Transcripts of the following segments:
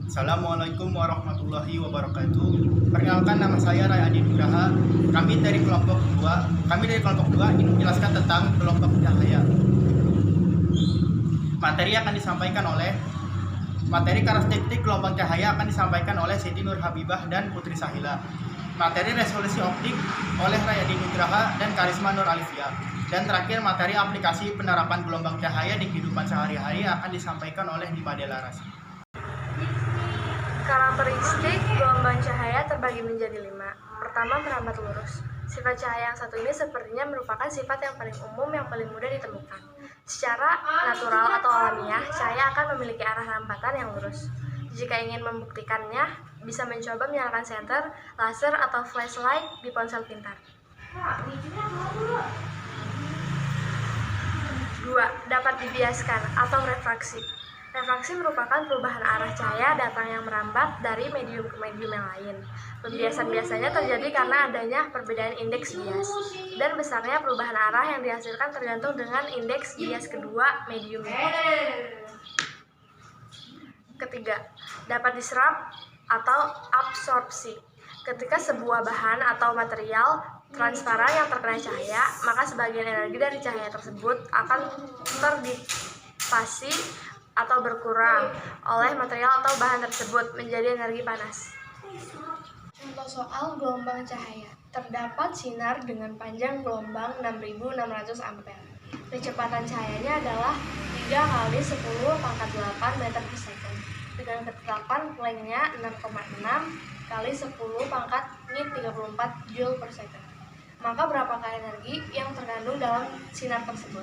Assalamualaikum warahmatullahi wabarakatuh. Perkenalkan, nama saya Ray Adi Nugraha. Kami dari kelompok 2 ingin menjelaskan tentang kelompok cahaya. Materi karakteristik gelombang cahaya akan disampaikan oleh Siti Nur Habibah dan Putri Sahila. Materi resolusi optik oleh Ray Adi Nugraha dan Karisma Nur Alifia. Dan terakhir, materi aplikasi penerapan gelombang cahaya di kehidupan sehari-hari akan disampaikan oleh Nimade Laras. Karakteristik gelombang cahaya terbagi menjadi 5. Pertama, merambat lurus. Sifat cahaya yang satu ini sepertinya merupakan sifat yang paling umum yang paling mudah ditemukan. Secara natural atau alamiah, cahaya akan memiliki arah rambatan yang lurus. Jika ingin membuktikannya, bisa mencoba menyalakan senter, laser, atau flashlight di ponsel pintar. 2. Dapat dibiaskan atau refraksi. Refraksi merupakan perubahan arah cahaya datang yang merambat dari medium ke medium yang lain. Pembiasan biasanya terjadi karena adanya perbedaan indeks bias, dan besarnya perubahan arah yang dihasilkan tergantung dengan indeks bias kedua medium. Ketiga, dapat diserap atau absorpsi. Ketika sebuah bahan atau material transparan yang terkena cahaya, maka sebagian energi dari cahaya tersebut akan terdisipasi atau berkurang oleh material atau bahan tersebut menjadi energi panas. Contoh soal gelombang cahaya. Terdapat sinar dengan panjang gelombang 6600 ampere. Kecepatan cahayanya adalah 3 kali 10 pangkat 8 meter per second. Dengan ketetapan Planck-nya 6,6 kali 10 pangkat min 34 joule per second. Maka berapakah energi yang terkandung dalam sinar tersebut?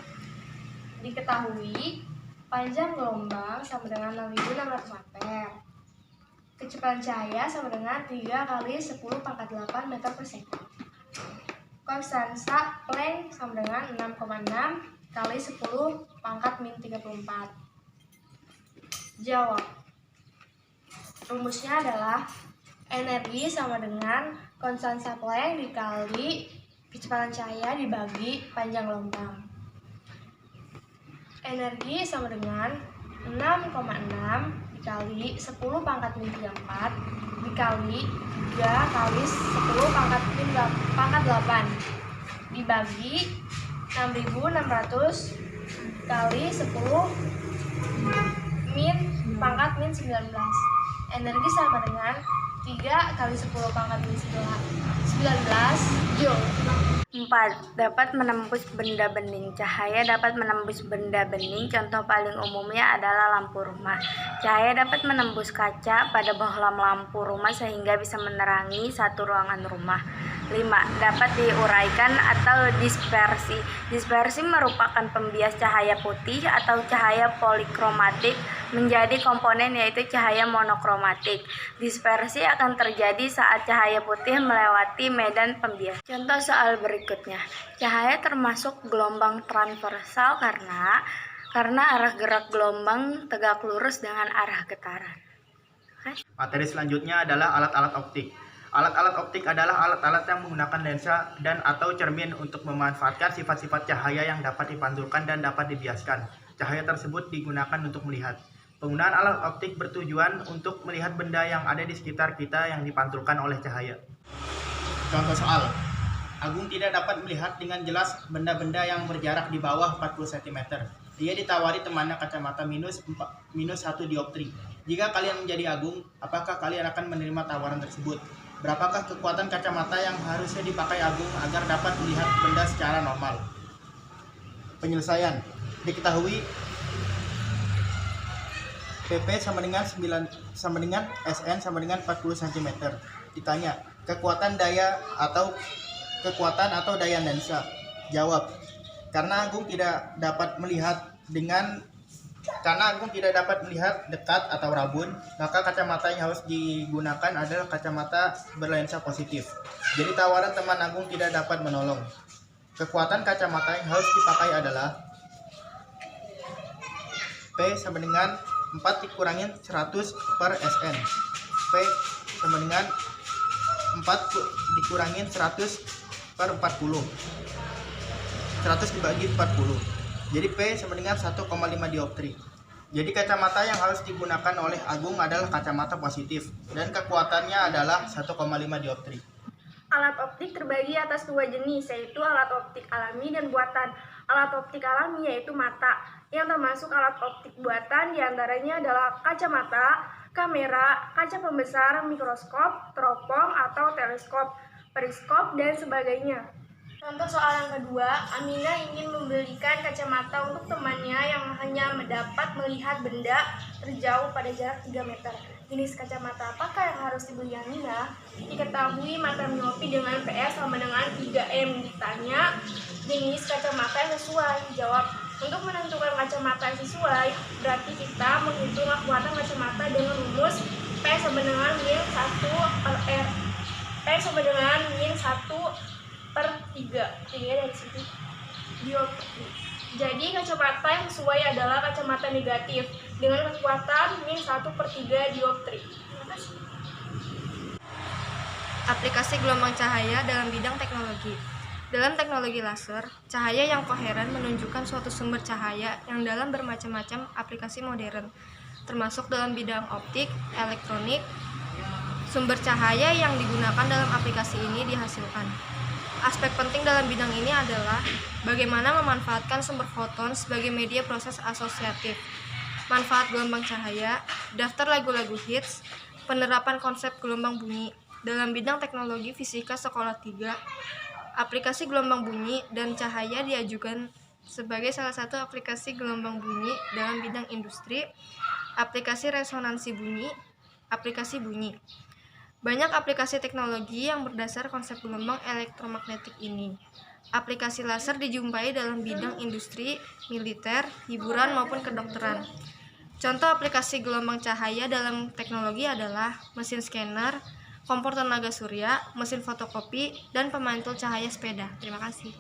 Diketahui panjang gelombang sama dengan 6600 ampere. Kecepatan cahaya sama dengan 3 kali 10 pangkat 8 meter per second. Konstansa Planck sama dengan 6,6 kali 10 pangkat min 34. Jawab. Rumusnya adalah energi sama dengan konstansa Planck dikali kecepatan cahaya dibagi panjang gelombang. Energi sama dengan 6,6 dikali 10 pangkat min 34 dikali 3 kali 10 pangkat min 8 dibagi 6600 kali 10 min pangkat min 19. Energi sama dengan 3 kali 10 pangkat min 19 joule. 4. Dapat menembus benda bening. Cahaya dapat menembus benda bening. Contoh paling umumnya adalah lampu rumah. Cahaya dapat menembus kaca pada bohlam lampu rumah sehingga bisa menerangi satu ruangan rumah. 5. Dapat diuraikan atau dispersi. Dispersi merupakan pembias cahaya putih atau cahaya polikromatik menjadi komponen yaitu cahaya monokromatik. Dispersi akan terjadi saat cahaya putih melewati medan pembias. Contoh soal berikutnya. Cahaya termasuk gelombang transversal karena arah gerak gelombang tegak lurus dengan arah getaran. Materi selanjutnya adalah alat-alat optik. Alat-alat optik adalah alat-alat yang menggunakan lensa dan atau cermin untuk memanfaatkan sifat-sifat cahaya yang dapat dipantulkan dan dapat dibiaskan. Cahaya tersebut digunakan untuk melihat. Penggunaan alat optik bertujuan untuk melihat benda yang ada di sekitar kita yang dipantulkan oleh cahaya. Contoh soal. Agung tidak dapat melihat dengan jelas benda-benda yang berjarak di bawah 40 cm. Dia ditawari temannya kacamata minus 1 dioptri. Jika kalian menjadi Agung, apakah kalian akan menerima tawaran tersebut? Berapakah kekuatan kacamata yang harusnya dipakai Agung agar dapat melihat benda secara normal? Penyelesaian. Diketahui PP sama dengan SN sama dengan 40 cm. Ditanya, kekuatan atau daya lensa. Jawab, karena Agung tidak dapat melihat dekat atau rabun, maka kacamata yang harus digunakan adalah kacamata berlensa positif. Jadi tawaran teman Agung tidak dapat menolong. Kekuatan kacamata yang harus dipakai adalah P sama dengan 4 dikurangin 100 per SN. P sama dengan 4 dikurangin 100 per 40. 100 dibagi 40. Jadi P sama dengan 1,5 dioptri. Jadi kacamata yang harus digunakan oleh Agung adalah kacamata positif dan kekuatannya adalah 1,5 dioptri. Alat optik terbagi atas dua jenis, yaitu alat optik alami dan buatan. Alat optik alami yaitu mata, yang termasuk alat optik buatan diantaranya adalah kacamata, kamera, kaca pembesar, mikroskop, teropong atau teleskop, periskop, dan sebagainya. Contoh soal yang kedua, Amina ingin membelikan kacamata untuk temannya yang hanya dapat melihat benda terjauh pada jarak 3 meter. Jenis kacamata apakah yang harus dibeli Amina? Diketahui mata miopi dengan PS sama dengan 3M. Ditanya jenis kacamata yang sesuai, jawab. Untuk menentukan kacamata yang sesuai, berarti kita menghitung kekuatan kacamata dengan rumus P sama dengan min 1/R. P sama dengan min 1/3. Dari situ dioptri. Jadi kacamata yang sesuai adalah kacamata negatif dengan kekuatan min 1/3 dioptri. Terima kasih. Aplikasi gelombang cahaya dalam bidang teknologi. Dalam teknologi laser, cahaya yang koheren menunjukkan suatu sumber cahaya yang dalam bermacam-macam aplikasi modern, termasuk dalam bidang optik, elektronik. Sumber cahaya yang digunakan dalam aplikasi ini dihasilkan. Aspek penting dalam bidang ini adalah bagaimana memanfaatkan sumber foton sebagai media proses asosiatif, manfaat gelombang cahaya, daftar lagu-lagu hits, penerapan konsep gelombang bunyi. Dalam bidang teknologi fisika sekolah 3, aplikasi gelombang bunyi dan cahaya diajukan sebagai salah satu aplikasi gelombang bunyi dalam bidang industri, aplikasi resonansi bunyi, aplikasi bunyi. Banyak aplikasi teknologi yang berdasar konsep gelombang elektromagnetik ini. Aplikasi laser dijumpai dalam bidang industri, militer, hiburan maupun kedokteran. Contoh aplikasi gelombang cahaya dalam teknologi adalah mesin scanner, kompor tenaga surya, mesin fotokopi, dan pemantul cahaya sepeda. Terima kasih.